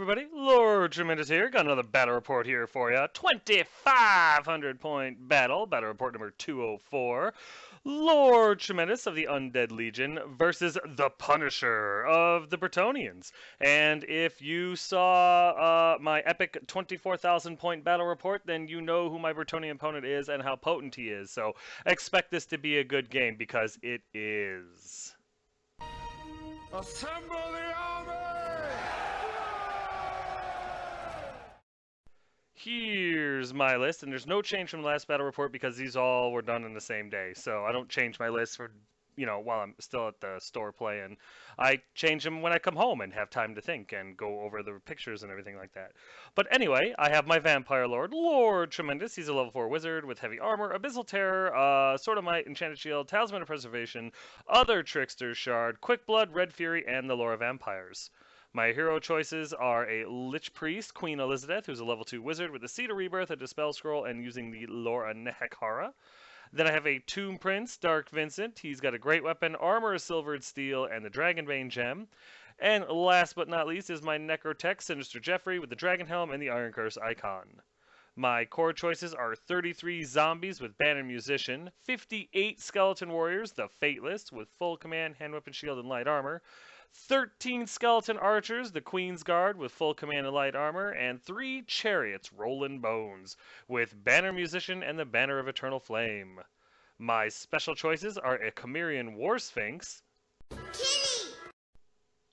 everybody, Lord Tremendous here. Got another battle report here for you. 2,500 point battle report number 204. Lord Tremendous of the Undead Legion versus the Punisher of the Bretonnians. And if you saw my epic 24,000 point battle report, then you know who my Bretonnian opponent is and how potent he is. So expect this to be a good game because it is. Assemble the army! Here's my list, and there's no change from the last battle report because these all were done in the same day. So I don't change my list for, while I'm still at the store playing. I change them when I come home and have time to think and go over the pictures and everything like that. But anyway, I have my Vampire Lord, Lord Tremendous. He's a level 4 wizard with heavy armor, Abyssal Terror, Sword of Might, Enchanted Shield, Talisman of Preservation, Other Trickster's Shard, Quick Blood, Red Fury, and the Lore of Vampires. My hero choices are a Lich Priest, Queen Elizabeth, who's a level 2 wizard with a Seed of Rebirth, a Dispel Scroll, and using the Lore of Nehekara. Then I have a Tomb Prince, Dark Vincent. He's got a great weapon, armor of silvered steel, and the Dragonbane gem. And last but not least is my Necrotech, Sinister Jeffrey, with the Dragon Helm and the Iron Curse icon. My core choices are 33 zombies with Banner Musician, 58 skeleton warriors, the Fateless, with full command, hand weapon, shield, and light armor, 13 skeleton archers, the Queen's Guard, with full command and light armor, and 3 chariots, Rolling Bones, with Banner Musician and the Banner of Eternal Flame. My special choices are a Cimmerian War Sphinx,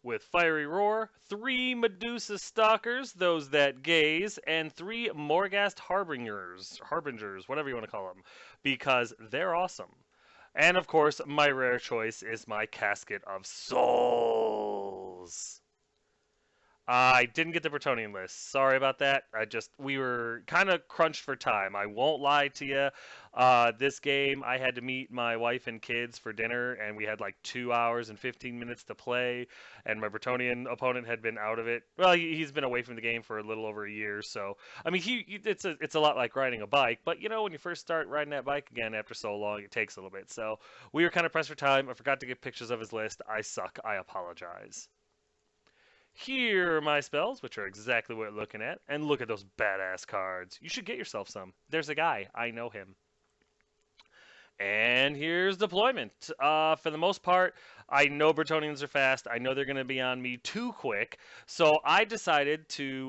with Fiery Roar, 3 Medusa Stalkers, those that gaze, and 3 Morghast Harbingers, whatever you want to call them, because they're awesome. And of course, my rare choice is my Casket of Souls. I didn't get the Bretonnian list. Sorry about that. We were kind of crunched for time. I won't lie to you. This game, I had to meet my wife and kids for dinner, and we had like 2 hours and 15 minutes to play, and my Bretonnian opponent had been out of it. Well, he's been away from the game for a little over a year, so, I mean, it's a lot like riding a bike, but, when you first start riding that bike again after so long, it takes a little bit. So, we were kind of pressed for time. I forgot to get pictures of his list. I suck. I apologize. Here are my spells, which are exactly what you're looking at. And look at those badass cards. You should get yourself some. There's a guy. I know him. And here's deployment. For the most part, I know Bretonnians are fast. I know they're going to be on me too quick. So I decided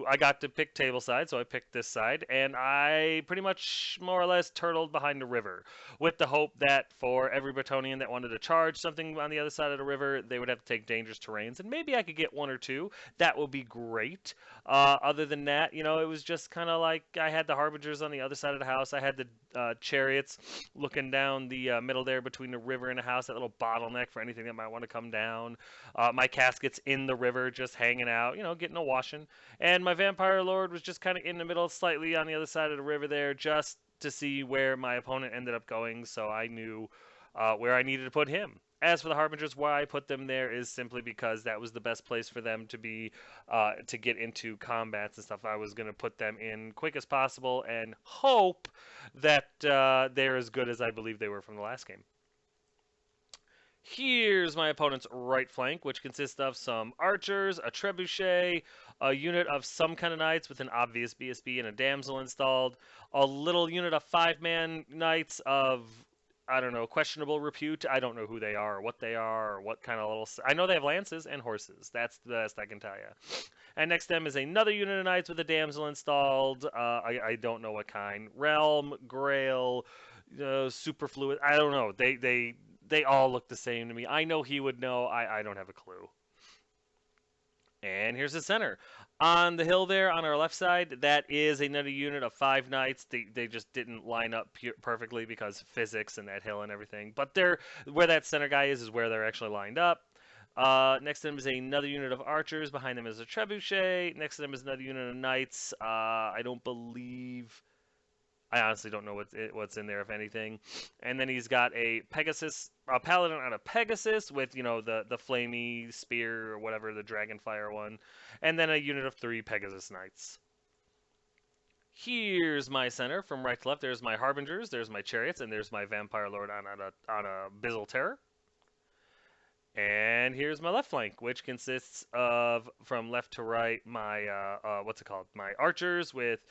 I got to pick table side, so I picked this side. And I pretty much more or less turtled behind the river with the hope that for every Bretonnian that wanted to charge something on the other side of the river, they would have to take dangerous terrains. And maybe I could get 1 or 2. That would be great. Other than that, it was just kind of like I had the Harbingers on the other side of the house. I had the chariots looking down the middle there between the river and the house, that little bottleneck for anything that might want to come down. My Casket's in the river just hanging out, getting a washing. And my Vampire Lord was just kind of in the middle, slightly on the other side of the river there, just to see where my opponent ended up going, so I knew where I needed to put him. As for the Harbingers, why I put them there is simply because that was the best place for them to be, to get into combats and stuff. I was going to put them in quick as possible and hope that they're as good as I believe they were from the last game. Here's my opponent's right flank, which consists of some archers, a trebuchet, a unit of some kind of knights with an obvious BSB and a damsel installed, a little unit of 5-man knights of, I don't know, questionable repute. I don't know who they are, or what they are, or what kind of little... I know they have lances and horses. That's the best I can tell you. And next to them is another unit of knights with a damsel installed. I don't know what kind. Realm, Grail, Superfluid. I don't know. They all look the same to me. I know he would know. I don't have a clue. And here's the center. On the hill there, on our left side, that is another unit of 5 knights. They just didn't line up perfectly because of physics and that hill and everything. But where that center guy is where they're actually lined up. Next to them is another unit of archers. Behind them is a trebuchet. Next to them is another unit of knights. I honestly don't know what's in there, if anything. And then he's got a paladin on a Pegasus with, the flamey spear or whatever, the Dragonfire one. And then a unit of 3 Pegasus Knights. Here's my center. From right to left, there's my Harbingers, there's my chariots, and there's my Vampire Lord on a Abyssal Terror. And here's my left flank, which consists of, from left to right, my, what's it called? My archers with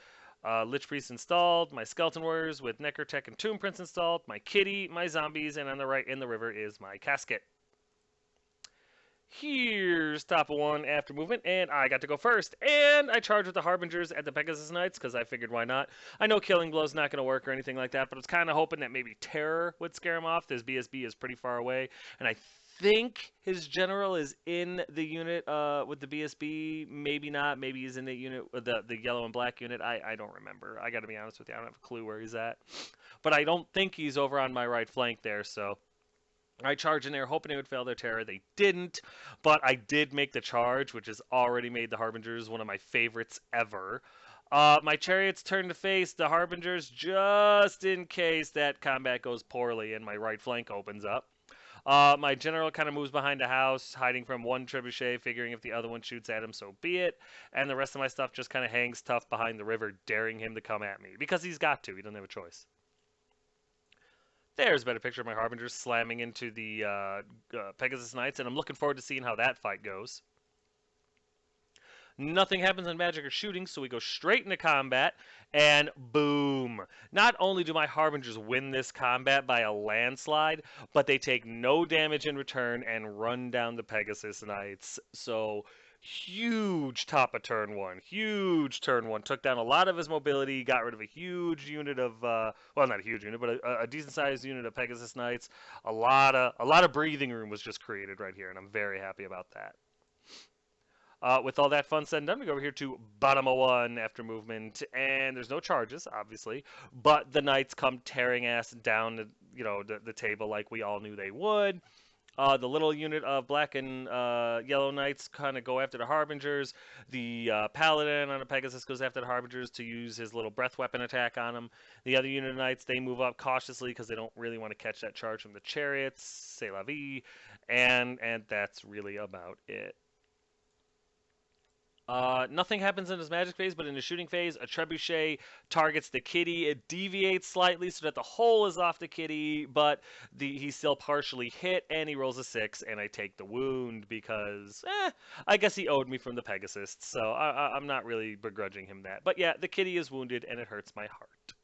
Lich Priest installed, my Skeleton Warriors with Necrotech and Tomb Prince installed, my Kitty, my zombies, and on the right in the river is my Casket. Here's top of one after movement, and I got to go first. And I charged with the Harbingers at the Pegasus Knights, because I figured why not. I know Killing Blow's not going to work or anything like that, but I was kind of hoping that maybe Terror would scare him off. This BSB is pretty far away, and I think his general is in the unit with the BSB. Maybe not. Maybe he's in the unit, the yellow and black unit. I don't remember. I got to be honest with you. I don't have a clue where he's at. But I don't think he's over on my right flank there, so I charged in there hoping they would fail their terror. They didn't, but I did make the charge, which has already made the Harbingers one of my favorites ever. My chariots turn to face the Harbingers just in case that combat goes poorly and my right flank opens up. My general kind of moves behind a house, hiding from one trebuchet, figuring if the other one shoots at him, so be it. And the rest of my stuff just kind of hangs tough behind the river, daring him to come at me. Because he's got to. He doesn't have a choice. There's a better picture of my Harbingers slamming into the Pegasus Knights, and I'm looking forward to seeing how that fight goes. Nothing happens on magic or shooting, so we go straight into combat, and boom! Not only do my Harbingers win this combat by a landslide, but they take no damage in return and run down the Pegasus Knights. So, huge top of turn one. Huge turn one. Took down a lot of his mobility, got rid of a huge unit of, well, not a huge unit, but a decent-sized unit of Pegasus Knights. A lot of breathing room was just created right here, and I'm very happy about that. With all that fun said and done, we go over here to bottom of one after movement, and there's no charges, obviously, but the Knights come tearing ass down the table like we all knew they would. The little unit of black and yellow Knights kind of go after the Harbingers. The Paladin on a Pegasus goes after the Harbingers to use his little breath weapon attack on them. The other unit of Knights, they move up cautiously because they don't really want to catch that charge from the chariots. C'est la vie. And that's really about it. Nothing happens in his magic phase, but in his shooting phase, a trebuchet targets the kitty. It deviates slightly so that the hole is off the kitty, but he's still partially hit, and he rolls a 6, and I take the wound because, I guess he owed me from the Pegasus, so I'm not really begrudging him that. But yeah, the kitty is wounded, and it hurts my heart.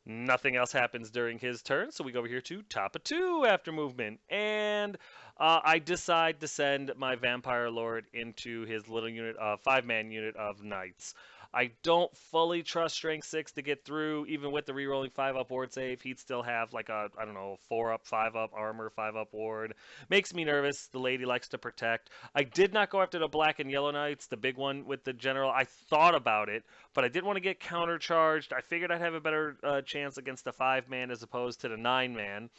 Nothing else happens during his turn, so we go over here to top of 2 after movement, and I decide to send my Vampire Lord into his little unit, 5-man unit of Knights. I don't fully trust Strength 6 to get through, even with the rerolling 5-up ward save. He'd still have like a, I don't know, 4-up, 5-up armor, 5-up ward. Makes me nervous. The lady likes to protect. I did not go after the black and yellow Knights, the big one with the general. I thought about it, but I didn't want to get countercharged. I figured I'd have a better chance against the 5-man as opposed to the 9-man.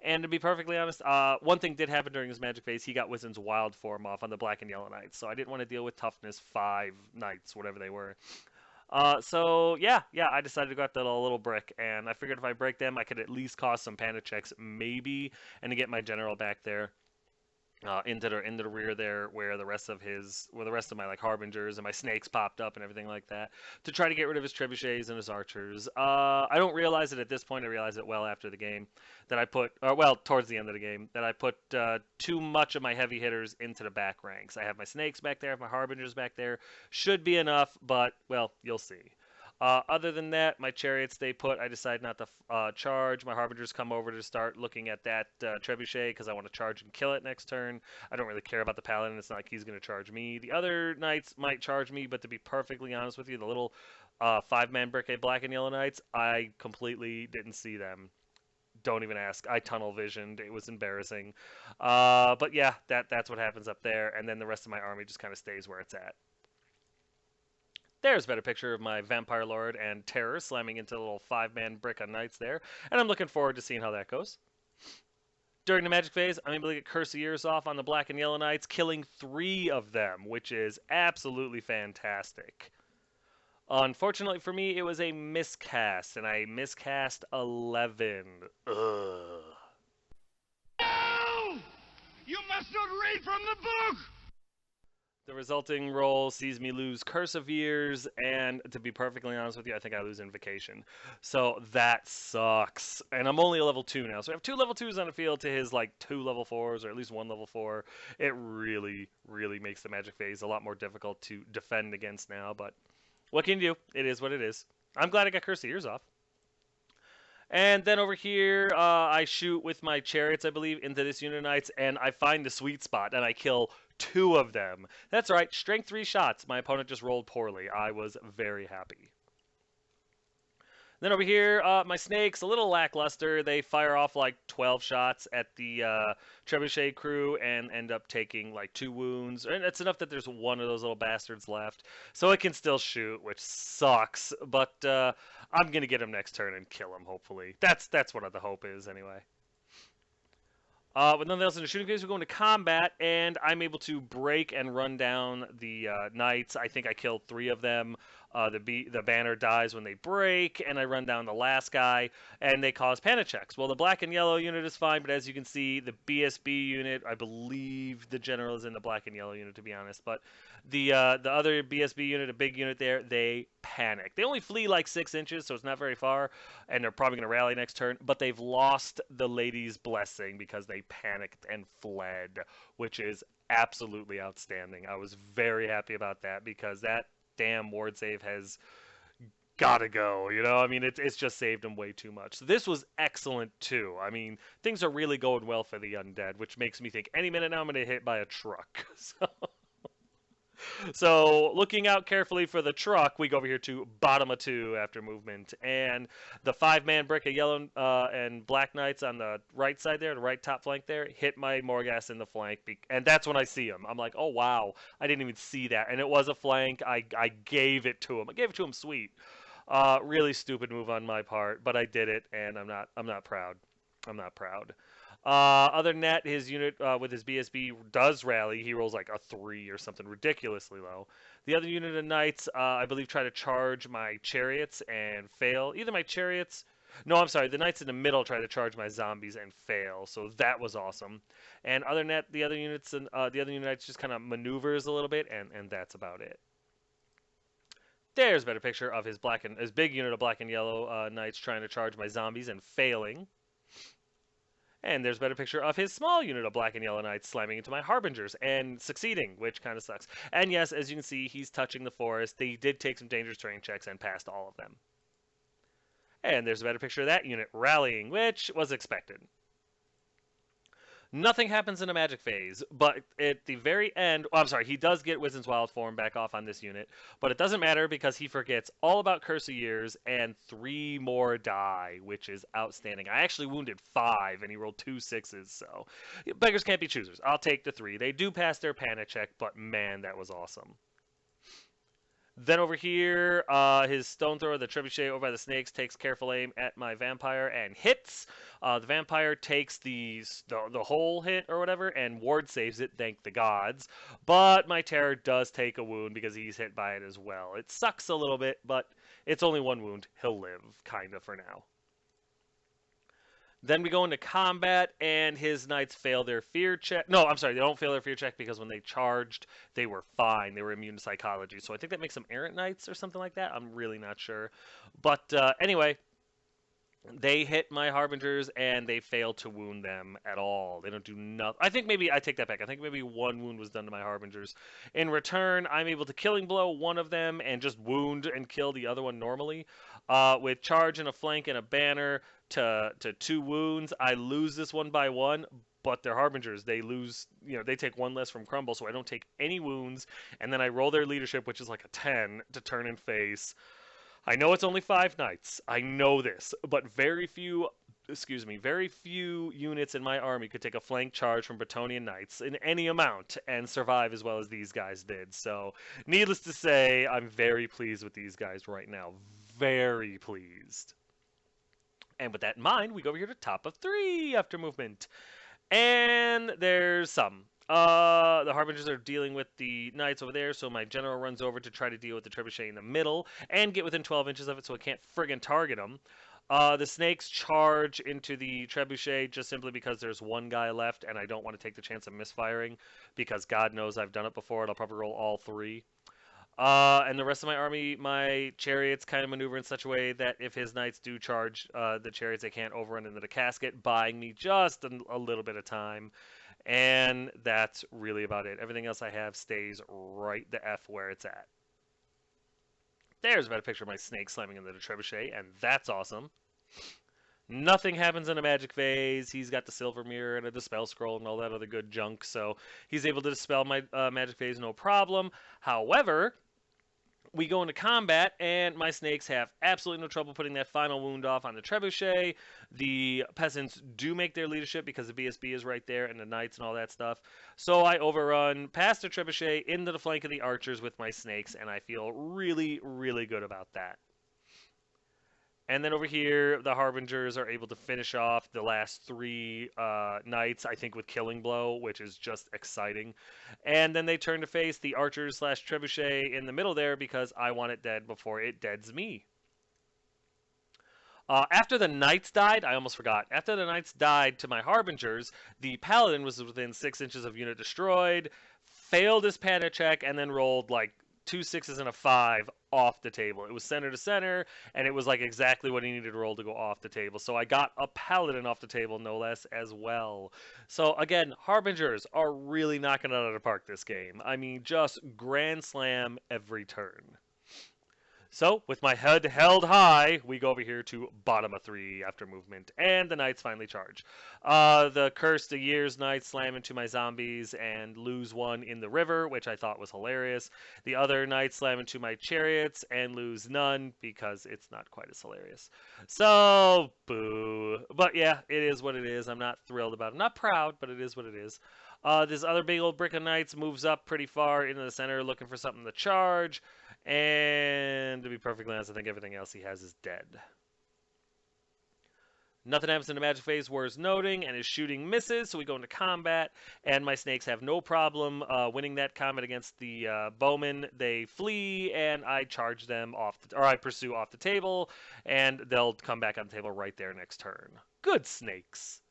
And to be perfectly honest, one thing did happen during his magic phase. He got Wizen's wild form off on the black and yellow Knights, so I didn't want to deal with toughness 5 Knights, whatever they were. So yeah, I decided to go after the little brick, and I figured if I break them, I could at least cause some panic checks, maybe, and to get my general back there. Into the rear there, where the rest of my like Harbingers and my snakes popped up and everything like that, to try to get rid of his trebuchets and his archers. I don't realize it at this point. I realize it well after the game that I put, towards the end of the game, that I put too much of my heavy hitters into the back ranks. I have my snakes back there, I have my Harbingers back there. Should be enough, but well, you'll see. Other than that, my chariots stay put. I decide not to charge. My Harbingers come over to start looking at that trebuchet because I want to charge and kill it next turn. I don't really care about the Paladin. It's not like he's going to charge me. The other Knights might charge me, but to be perfectly honest with you, the little 5-man brick black and yellow Knights, I completely didn't see them. Don't even ask. I tunnel visioned. It was embarrassing. But yeah, that's what happens up there. And then the rest of my army just kind of stays where it's at. There's a better picture of my Vampire Lord and Terror slamming into the little 5-man brick on Knights there, and I'm looking forward to seeing how that goes. During the magic phase, I'm able to get Curse of Years off on the black and yellow Knights, killing 3 of them, which is absolutely fantastic. Unfortunately for me, it was a miscast, and I miscast 11. Ugh. No! You must not read from the book! The resulting roll sees me lose Curse of Years, and to be perfectly honest with you, I think I lose Invocation. So that sucks. And I'm only a level 2 now. So I have 2 level 2s on the field to his like 2 level 4s, or at least 1 level 4. It really, really makes the Magic phase a lot more difficult to defend against now. But what can you do? It is what it is. I'm glad I got Curse of Years off. And then over here, I shoot with my chariots, I believe, into this unit of knights, and I find the sweet spot, and I kill 2 of them. That's right, strength 3 shots. My opponent just rolled poorly. I was very happy. Then over here, my snakes, a little lackluster. They fire off like 12 shots at the trebuchet crew and end up taking like 2 wounds. And it's enough that there's 1 of those little bastards left. So it can still shoot, which sucks. But I'm going to get him next turn and kill him, hopefully. That's what the hope is, anyway. With nothing else in the shooting phase, we go into combat, and I'm able to break and run down the knights. I think I killed 3 of them. The banner dies when they break, and I run down the last guy, and they cause panic checks. Well, the black and yellow unit is fine, but as you can see, the BSB unit, I believe the general is in the black and yellow unit, to be honest, but the other BSB unit, a big unit there, they panic. They only flee like 6 inches, so it's not very far, and they're probably going to rally next turn, but they've lost the lady's blessing because they panicked and fled, which is absolutely outstanding. I was very happy about that because that damn ward save has gotta go, you know? I mean, it's just saved him way too much. So this was excellent, too. I mean, things are really going well for the undead, which makes me think any minute now I'm going to get hit by a truck. So looking out carefully for the truck, we go over here to bottom of 2 after movement. And the 5-man brick of yellow and black knights on the right side there, the right top flank there, hit my Morghast in the flank. And that's when I see him. I'm like, oh, wow. I didn't even see that. And it was a flank. I gave it to him. I gave it to him sweet. Really stupid move on my part, but I did it, and I'm not proud. I'm not proud. Other than that, his unit with his BSB does rally. He rolls like a 3 or something ridiculously low. The other unit of knights, I believe, try to charge my chariots and fail. Either my chariots... No, I'm sorry. The knights in the middle try to charge my zombies and fail. So that was awesome. And other than that, the other units and the other unit knights just kind of maneuvers a little bit, and that's about it. There's a better picture of his big unit of black and yellow knights trying to charge my zombies and failing. And there's a better picture of his small unit of black and yellow knights slamming into my harbingers and succeeding, which kind of sucks. And yes, as you can see, he's touching the forest. They did take some dangerous terrain checks and passed all of them. And there's a better picture of that unit rallying, which was expected. Nothing happens in a magic phase, but at the very end... Oh, I'm sorry, he does get Wisdom's Wild Form back off on this unit, but it doesn't matter because he forgets all about Curse of Years and 3 more die, which is outstanding. I actually wounded 5, and he rolled 2 6s, so... Beggars can't be choosers. I'll take the 3. They do pass their panic check, but man, that was awesome. Then over here, his stone thrower, the trebuchet over by the snakes, takes careful aim at my vampire and hits. The vampire takes the whole hit or whatever and ward saves it, thank the gods. But my terror does take a wound because he's hit by it as well. It sucks a little bit, but it's only 1 wound. He'll live, kind of, for now. Then we go into combat, and his knights fail their fear check. No, I'm sorry, they don't fail their fear check because when they charged, they were fine. They were immune to psychology. So I think that makes them errant knights or something like that. I'm really not sure. But anyway, they hit my harbingers, and they fail to wound them at all. They don't do nothing. I think maybe, I take that back. I think maybe 1 wound was done to my harbingers. In return, I'm able to killing blow 1 of them and just wound and kill the other one normally. With charge and a flank and a banner to 2 wounds, I lose this one by 1, but they're harbingers. They lose, they take 1 less from crumble, so I don't take any wounds, and then I roll their leadership, which is like a 10, to turn and face. I know it's only 5 knights. I know this, but very few units in my army could take a flank charge from Bretonnian knights in any amount and survive as well as these guys did. So, needless to say, I'm very pleased with these guys right now. Very pleased. And with that in mind, we go over here to top of 3 after movement. And there's some. The Harbingers are dealing with the Knights over there, so my General runs over to try to deal with the Trebuchet in the middle and get within 12 inches of it so I can't friggin' target them. The snakes charge into the trebuchet just simply because there's one guy left, and I don't want to take the chance of misfiring, because God knows I've done it before, and I'll probably roll all three. And the rest of my army, my chariots kind of maneuver in such a way that if his knights do charge the chariots, they can't overrun into the casket, buying me just a little bit of time. And that's really about it. Everything else I have stays right the F where it's at. There's a better picture of my snake slamming into the trebuchet, and that's awesome. Nothing happens in a magic phase. He's got the silver mirror and a dispel scroll and all that other good junk, so he's able to dispel my magic phase no problem. However, we go into combat, and my snakes have absolutely no trouble putting that final wound off on the trebuchet. The peasants do make their leadership because the BSB is right there, and the knights and all that stuff. So I overrun past the trebuchet into the flank of the archers with my snakes, and I feel really, really good about that. And then over here, the Harbingers are able to finish off the last three knights, I think, with Killing Blow, which is just exciting. And then they turn to face the Archers slash Trebuchet in the middle there because I want it dead before it deads me. After the Knights died, I almost forgot. After the Knights died to my Harbingers, the Paladin was within 6 inches of unit destroyed, failed his panic check, and then rolled like 2 6s and a 5 off the table. It was center to center, and it was like exactly what he needed to roll to go off the table. So I got a Paladin off the table, no less, as well. So again, Harbingers are really knocking it out of the park this game. I mean, just grand slam every turn. So, with my head held high, we go over here to bottom of 3 after movement, and the Knights finally charge. The Curse the Years Knights slam into my zombies and lose one in the river, which I thought was hilarious. The other Knights slam into my chariots and lose none because it's not quite as hilarious. So, boo. But yeah, it is what it is. I'm not thrilled about it. I'm not proud, but it is what it is. This other big old brick of Knights moves up pretty far into the center looking for something to charge. And to be perfectly honest, I think everything else he has is dead. Nothing happens in the magic phase worth noting, and his shooting misses, so we go into combat, and my snakes have no problem winning that combat against the bowmen. They flee, and I charge them off, or I pursue off the table, and they'll come back on the table right there next turn. Good snakes.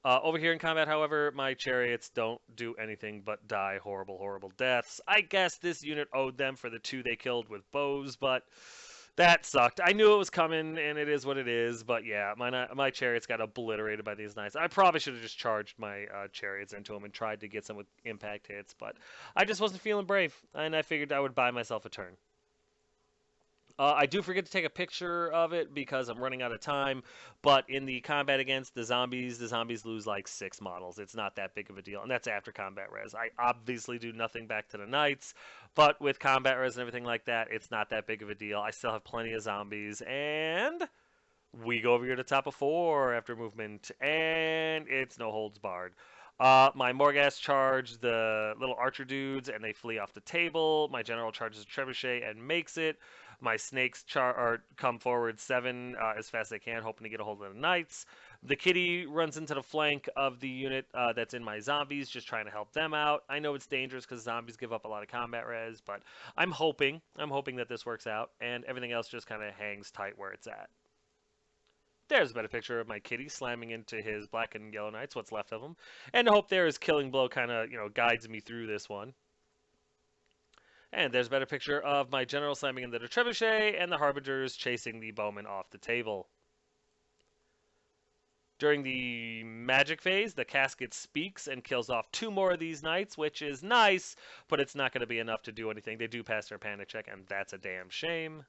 Over here in combat, however, my chariots don't do anything but die horrible, horrible deaths. I guess this unit owed them for the 2 they killed with bows, but that sucked. I knew it was coming, and it is what it is, but yeah, my chariots got obliterated by these knights. I probably should have just charged my chariots into them and tried to get some with impact hits, but I just wasn't feeling brave, and I figured I would buy myself a turn. I do forget to take a picture of it because I'm running out of time, but in the combat against the zombies lose like 6 models. It's not that big of a deal, and that's after combat res. I obviously do nothing back to the knights, but with combat res and everything like that, it's not that big of a deal. I still have plenty of zombies, and we go over here to top of 4 after movement, and it's no holds barred. My Morghast charge the little archer dudes, and they flee off the table. My general charges a trebuchet and makes it. My snakes come forward 7 as fast as they can, hoping to get a hold of the knights. The kitty runs into the flank of the unit that's in my zombies, just trying to help them out. I know it's dangerous because zombies give up a lot of combat res, but I'm hoping that this works out, and everything else just kind of hangs tight where it's at. There's a better picture of my kitty slamming into his black and yellow knights, what's left of them. And the hope there is Killing Blow kind of, guides me through this one. And there's a better picture of my general slamming into the trebuchet and the Harbingers chasing the bowmen off the table. During the magic phase, the casket speaks and kills off 2 more of these knights, which is nice, but it's not going to be enough to do anything. They do pass their panic check, and that's a damn shame.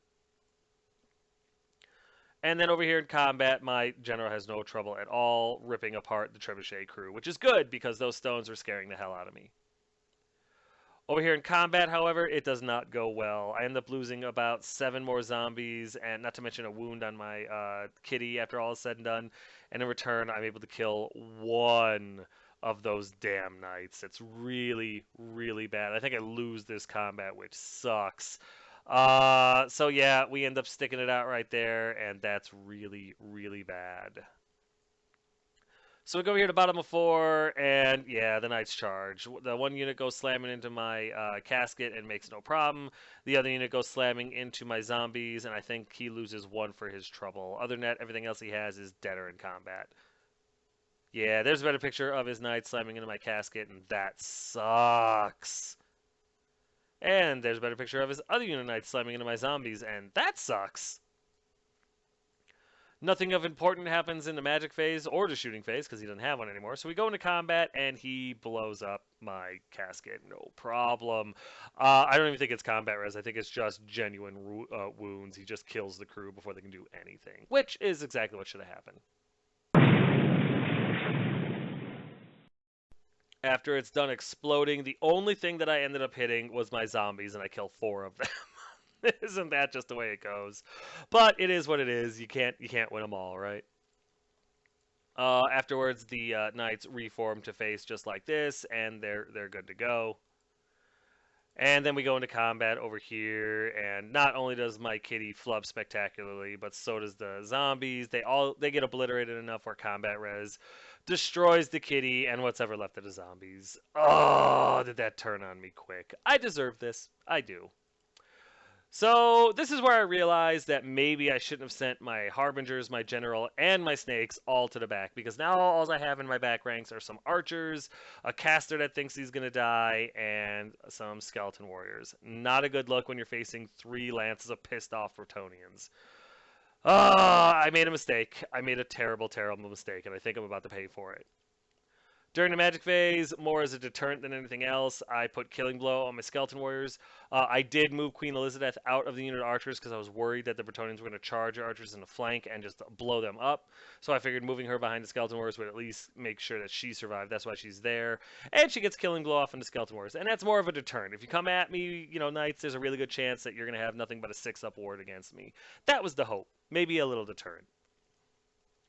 And then over here in combat, my general has no trouble at all ripping apart the trebuchet crew, which is good because those stones are scaring the hell out of me. Over here in combat, however, it does not go well. I end up losing about 7 more zombies, and not to mention a wound on my kitty after all is said and done. And in return, I'm able to kill 1 of those damn knights. It's really, really bad. I think I lose this combat, which sucks. So yeah, we end up sticking it out right there, and that's really, really bad. So we go here to bottom of 4, and yeah, the Knights charge. The one unit goes slamming into my casket and makes no problem. The other unit goes slamming into my zombies, and I think he loses 1 for his trouble. Other than that, everything else he has is deader in combat. Yeah, there's a better picture of his Knight slamming into my casket, and that sucks. And there's a better picture of his other unit Knight slamming into my zombies, and that sucks. Nothing of important happens in the magic phase or the shooting phase because he doesn't have one anymore. So we go into combat and he blows up my casket. No problem. I don't even think it's combat res. I think it's just genuine wounds. He just kills the crew before they can do anything, which is exactly what should have happened. After it's done exploding, the only thing that I ended up hitting was my zombies, and I kill 4 of them. Isn't that just the way it goes? But it is what it is. You can't win them all, right? Afterwards, the Knights reform to face just like this, and they're good to go. And then we go into combat over here, and not only does my kitty flub spectacularly, but so does the zombies. They get obliterated enough where combat res destroys the kitty and what's ever left of the zombies. Oh, did that turn on me quick? I deserve this. I do. So this is where I realized that maybe I shouldn't have sent my Harbingers, my General, and my Snakes all to the back, because now all I have in my back ranks are some Archers, a Caster that thinks he's going to die, and some Skeleton Warriors. Not a good look when you're facing 3 lances of pissed off Bretonnians. I made a mistake. I made a terrible, terrible mistake, and I think I'm about to pay for it. During the magic phase, more as a deterrent than anything else, I put Killing Blow on my Skeleton Warriors. I did move Queen Elizabeth out of the unit of archers because I was worried that the Bretonnians were going to charge archers in the flank and just blow them up. So I figured moving her behind the Skeleton Warriors would at least make sure that she survived. That's why she's there. And she gets Killing Blow off into Skeleton Warriors. And that's more of a deterrent. If you come at me, Knights, there's a really good chance that you're going to have nothing but a 6-up ward against me. That was the hope. Maybe a little deterrent.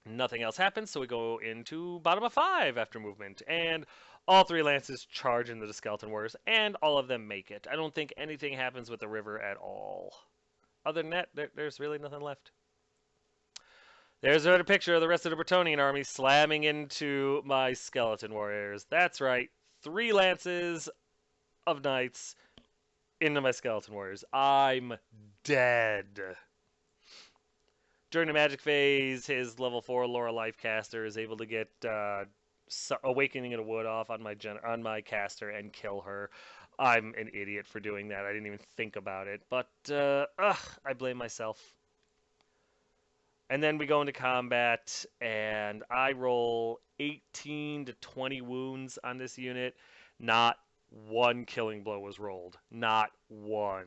Nothing else happens, so we go into bottom of 5 after movement, and all 3 lances charge into the Skeleton Warriors, and all of them make it. I don't think anything happens with the river at all. Other than that, there's really nothing left. There's another picture of the rest of the Bretonnian army slamming into my Skeleton Warriors. That's right, 3 lances of Knights into my Skeleton Warriors. I'm dead. During the magic phase, his level 4 Laura Life caster is able to get Awakening of the Wood off on my caster and kill her. I'm an idiot for doing that. I didn't even think about it, but I blame myself. And then we go into combat, and I roll 18 to 20 wounds on this unit. Not 1 killing blow was rolled. Not 1.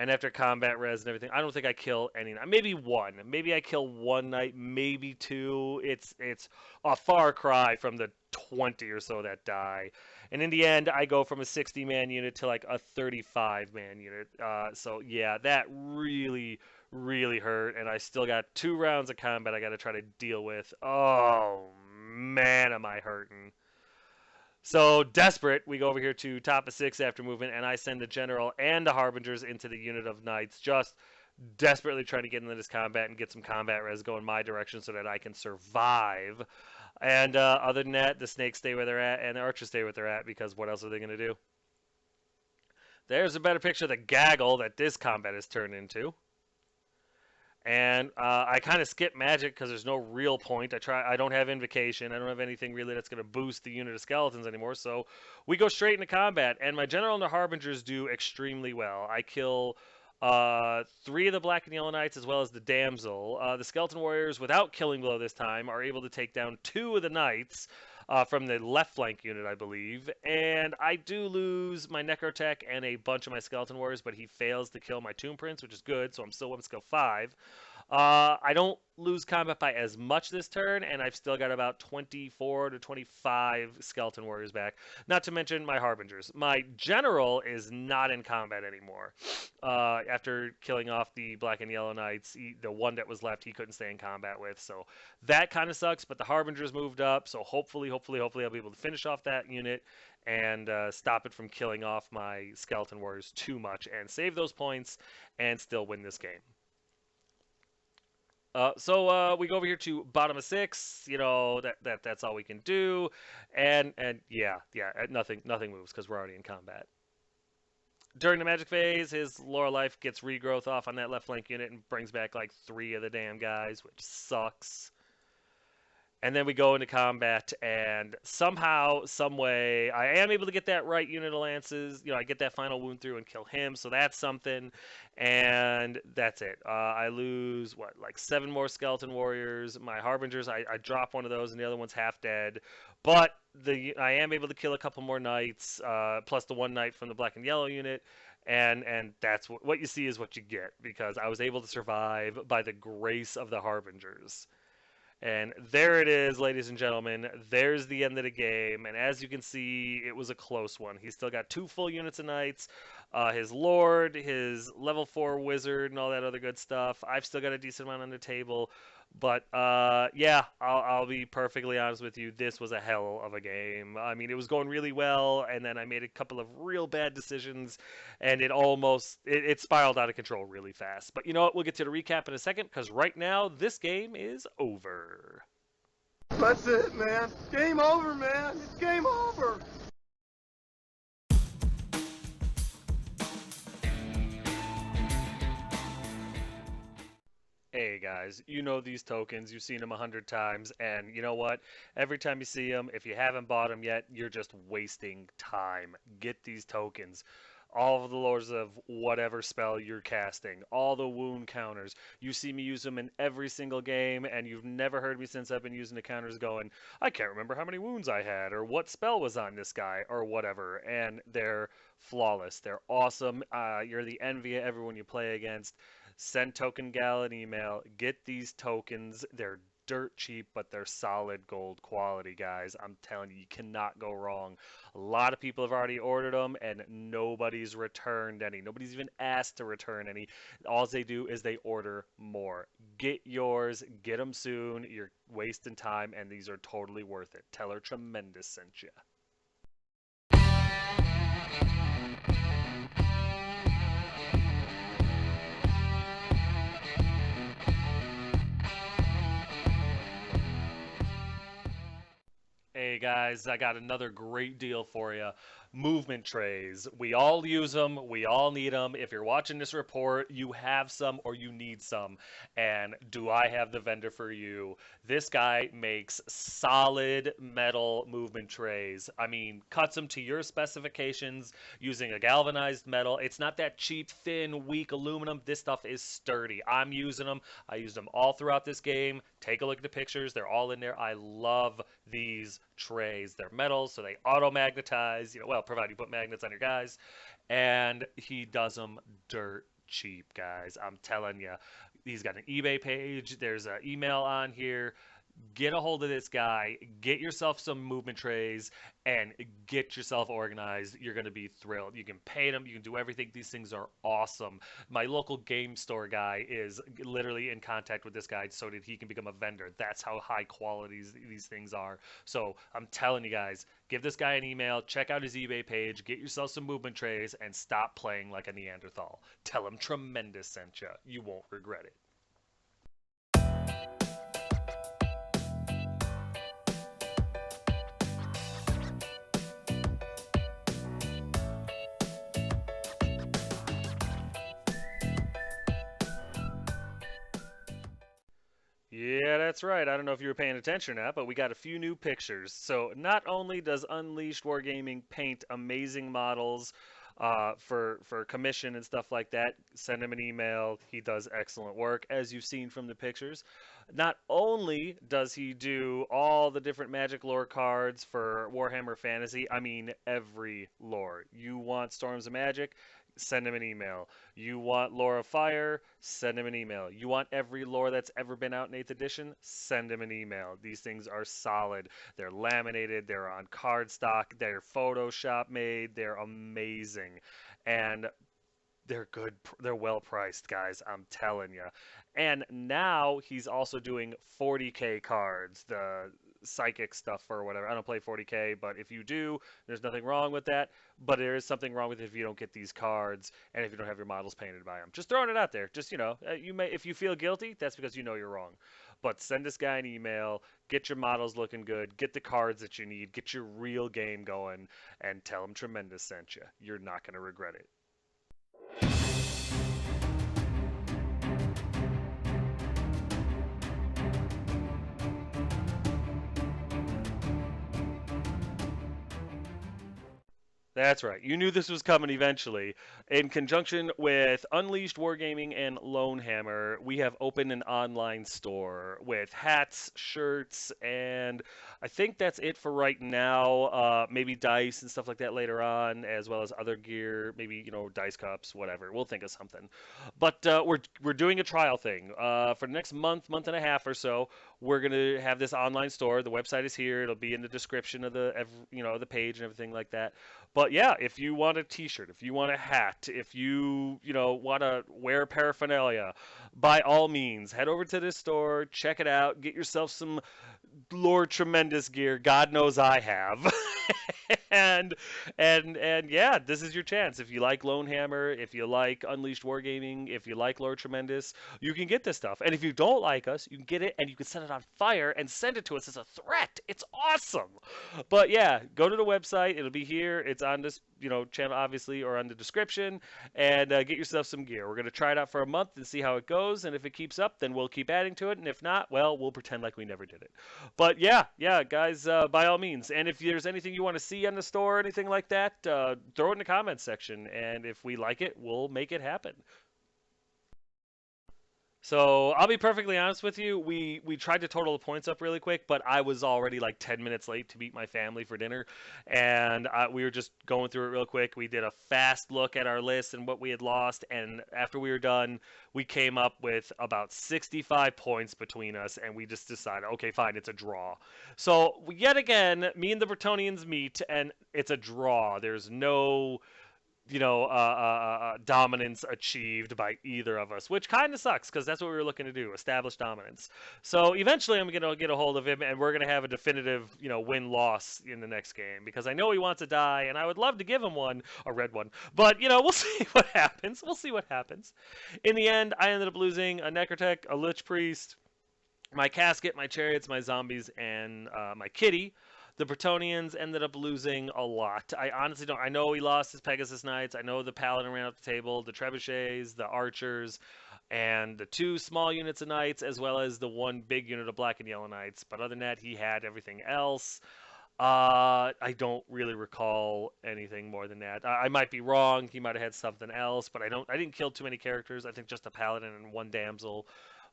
And after combat res and everything, I don't think I kill any. Maybe 1. Maybe I kill 1 knight, maybe 2. It's a far cry from the 20 or so that die. And in the end, I go from a 60-man unit to like a 35-man unit. So yeah, that really, really hurt. And I still got 2 rounds of combat I got to try to deal with. Oh, man, am I hurting. So, desperate, we go over here to top of 6 after movement, and I send the General and the Harbingers into the unit of Knights, just desperately trying to get into this combat and get some combat res going my direction so that I can survive. And other than that, the Snakes stay where they're at, and the Archers stay where they're at, because what else are they going to do? There's a better picture of the gaggle that this combat has turned into. And I kind of skip magic because there's no real point. I don't have invocation. I don't have anything really that's going to boost the unit of skeletons anymore. So we go straight into combat. And my General and the Harbingers do extremely well. I kill 3 of the Black and Yellow Knights as well as the Damsel. The Skeleton Warriors, without Killing Blow this time, are able to take down 2 of the Knights. From the left flank unit, I believe. And I do lose my Necrotech and a bunch of my Skeleton Warriors, but he fails to kill my Tomb Prince, which is good, so I'm still weapon skill 5. I don't lose combat by as much this turn, and I've still got about 24 to 25 Skeleton Warriors back. Not to mention my Harbingers. My General is not in combat anymore. After killing off the Black and Yellow Knights, the one that was left, he couldn't stay in combat with. So that kind of sucks, but the Harbingers moved up, so hopefully I'll be able to finish off that unit and stop it from killing off my Skeleton Warriors too much and save those points and still win this game. We go over here to bottom of six. You know that's all we can do, and yeah, nothing moves because we're already in combat. During the magic phase, his lore life gets regrowth off on that left flank unit and brings back like three of the damn guys, which sucks. And then we go into combat, and somehow, some way, I am able to get that right unit of lances. You know, I get that final wound through and kill him, so that's something. And that's it. I lose what, like seven more skeleton warriors. My harbingers, I drop one of those, and the other one's half dead. But I am able to kill a couple more knights, plus the one knight from the black and yellow unit. And that's what you see is what you get because I was able to survive by the grace of the harbingers. And there it is, ladies and gentlemen. There's the end of the game. And as you can see, it was a close one. He's still got two full units of knights, his lord, his level 4 wizard, and all that other good stuff. I've still got a decent amount on the table. But yeah, I'll be perfectly honest with you. This was a hell of a game. I mean, it was going really well, and then I made a couple of real bad decisions, and it spiraled out of control really fast. But you know what? We'll get to the recap in a second because right now this game is over. That's it, man. Game over, man. It's game over. Hey guys, you know these tokens, you've seen them 100 times, and you know what? Every time you see them, if you haven't bought them yet, you're just wasting time. Get these tokens. All of the lores of whatever spell you're casting, all the wound counters. You see me use them in every single game, and you've never heard me since I've been using the counters going, I can't remember how many wounds I had, or what spell was on this guy, or whatever. And they're flawless. They're awesome. You're the envy of everyone you play against. Send Token Gal an email. Get these tokens. They're dirt cheap, but they're solid gold quality, guys. I'm telling you, you cannot go wrong. A lot of people have already ordered them, and nobody's returned any. Nobody's even asked to return any. All they do is they order more. Get yours. Get them soon. You're wasting time, and these are totally worth it. Tell her Tremendous sent you. Hey guys, I got another great deal for you. Movement trays. We all use them. We all need them. If you're watching this report, you have some or you need some. And do I have the vendor for you? This guy makes solid metal movement trays. I mean, cuts them to your specifications using a galvanized metal. It's not that cheap, thin, weak aluminum. This stuff is sturdy. I'm using them. I used them all throughout this game. Take a look at the pictures. They're all in there. I love these trays. They're metal, so they auto-magnetize, well, provided you put magnets on your guys. And he does them dirt cheap, guys. I'm telling you. He's got an eBay page. There's an email on here. Get a hold of this guy. Get yourself some movement trays and get yourself organized. You're going to be thrilled. You can paint them. You can do everything. These things are awesome. My local game store guy is literally in contact with this guy so that he can become a vendor. That's how high quality these things are. So I'm telling you guys, give this guy an email. Check out his eBay page. Get yourself some movement trays and stop playing like a Neanderthal. Tell him Tremendous sent you. You won't regret it. Yeah, that's right. I don't know if you were paying attention or not, but we got a few new pictures. So not only does Unleashed Wargaming paint amazing models for commission and stuff like that, send him an email. He does excellent work, as you've seen from the pictures. Not only does he do all the different Magic lore cards for Warhammer Fantasy, I mean every lore. You want Storms of Magic? Send him an email. You want Lore of Fire? Send him an email. You want every lore that's ever been out in 8th edition? Send him an email. These things are solid. They're laminated. They're on cardstock. They're Photoshop made. They're amazing. And they're good. They're well priced, guys. I'm telling you. And now he's also doing 40K cards. psychic stuff or whatever. I don't play 40K, but if you do, there's nothing wrong with that. But there is something wrong with it if you don't get these cards and if you don't have your models painted by them. Just throwing it out there. Just, you may, if you feel guilty, that's because you know you're wrong. But send this guy an email, get your models looking good, get the cards that you need, get your real game going, and tell him Tremendous sent you. You're not going to regret it. That's right. You knew this was coming eventually. In conjunction with Unleashed Wargaming and Lonehammer, we have opened an online store with hats, shirts, and I think that's it for right now. Maybe dice and stuff like that later on, as well as other gear, maybe dice cups, whatever. We'll think of something. But we're doing a trial thing for the next month, month and a half or so. We're gonna have this online store. The website is here. It'll be in the description of the page and everything like that. But yeah, if you want a T-shirt, if you want a hat, if you want to wear paraphernalia, by all means, head over to this store, check it out, get yourself some Lord Tremendous gear. God knows I have. and yeah, this is your chance. If you like Lonehammer, if you like Unleashed Wargaming, if you like Lord Tremendous, you can get this stuff. And if you don't like us, you can get it and you can set it on fire and send it to us as a threat. It's awesome. But yeah, go to the website. It'll be here. It's on this channel obviously, or on the description, and get yourself some gear. We're going to try it out for a month and see how it goes, and if it keeps up, then we'll keep adding to it, and if not, well, we'll pretend like we never did it. But yeah guys, by all means, and if there's anything you want to see on the store or anything like that, throw it in the comments section, and if we like it, we'll make it happen. So I'll be perfectly honest with you. We tried to total the points up really quick, but I was already like 10 minutes late to meet my family for dinner, and we were just going through it real quick. We did a fast look at our list and what we had lost, and after we were done, we came up with about 65 points between us, and we just decided, okay, fine, it's a draw. So yet again, me and the Bretonians meet, and it's a draw. There's no dominance achieved by either of us, which kind of sucks because that's what we were looking to do, establish dominance. So eventually I'm going to get a hold of him and we're going to have a definitive, win-loss in the next game because I know he wants to die and I would love to give him one, a red one, but, we'll see what happens. We'll see what happens. In the end, I ended up losing a Necrotech, a Lich Priest, my Casket, my Chariots, my Zombies, and my Kitty. The Bretonians ended up losing a lot. I honestly don't. I know he lost his Pegasus Knights. I know the Paladin ran up the table, the Trebuchets, the Archers, and the 2 small units of Knights, as well as the 1 big unit of Black and Yellow Knights. But other than that, he had everything else. I don't really recall anything more than that. I might be wrong. He might have had something else, but I didn't kill too many characters. I think just a Paladin and 1 Damsel.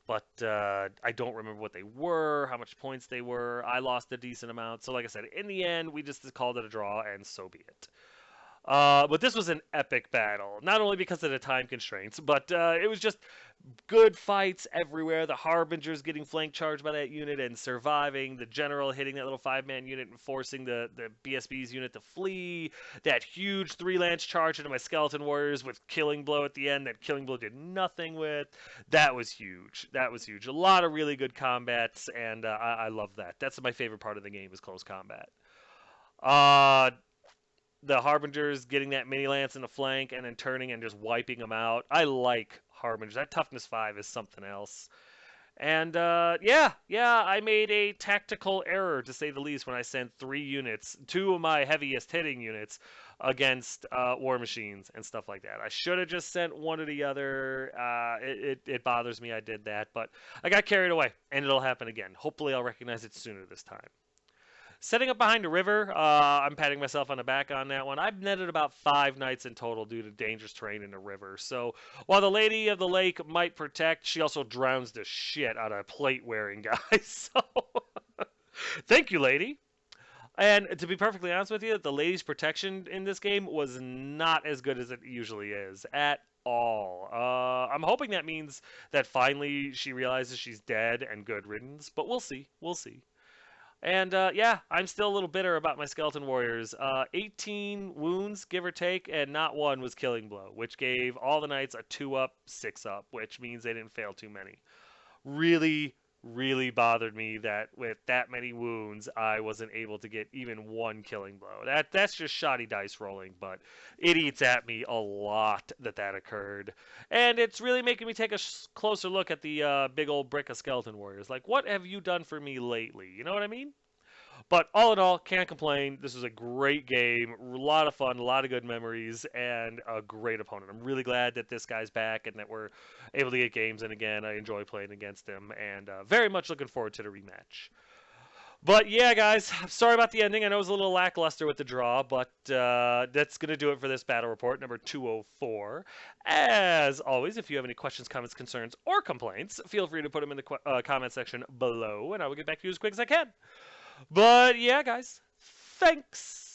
But I don't remember what they were, how much points they were. I lost a decent amount. So like I said, in the end, we just called it a draw, and so be it. But this was an epic battle, not only because of the time constraints, but it was just good fights everywhere. The Harbingers getting flank charged by that unit and surviving. The General hitting that little 5-man unit and forcing the BSB's unit to flee. That huge 3-lance charge into my Skeleton Warriors with Killing Blow at the end that Killing Blow did nothing with. That was huge. That was huge. A lot of really good combats, and I love that. That's my favorite part of the game is close combat. The Harbingers getting that mini lance in the flank and then turning and just wiping them out. I like Harbingers. That toughness 5 is something else. And I made a tactical error, to say the least, when I sent 3 units, 2 of my heaviest hitting units, against war machines and stuff like that. I should have just sent one or the other. It bothers me I did that, but I got carried away, and it'll happen again. Hopefully I'll recognize it sooner this time. Setting up behind a river, I'm patting myself on the back on that one. I've netted about 5 nights in total due to dangerous terrain in the river. So while the Lady of the Lake might protect, she also drowns the shit out of plate-wearing guys. So thank you, lady. And to be perfectly honest with you, the lady's protection in this game was not as good as it usually is at all. I'm hoping that means that finally she realizes she's dead and good riddance, but we'll see. We'll see. And I'm still a little bitter about my Skeleton Warriors. 18 wounds, give or take, and not one was Killing Blow, which gave all the Knights a 2-up, 6-up, which means they didn't fail too many. Really, really bothered me that with that many wounds, I wasn't able to get even one killing blow. That's just shoddy dice rolling, but it eats at me a lot that occurred. And it's really making me take a closer look at the big old brick of skeleton warriors. Like, what have you done for me lately? You know what I mean? But all in all, can't complain. This was a great game, a lot of fun, a lot of good memories, and a great opponent. I'm really glad that this guy's back and that we're able to get games in again. I enjoy playing against him, and very much looking forward to the rematch. But yeah, guys, I'm sorry about the ending. I know it was a little lackluster with the draw, but that's going to do it for this battle report, number 204. As always, if you have any questions, comments, concerns, or complaints, feel free to put them in the comment section below, and I will get back to you as quick as I can. But yeah, guys, thanks.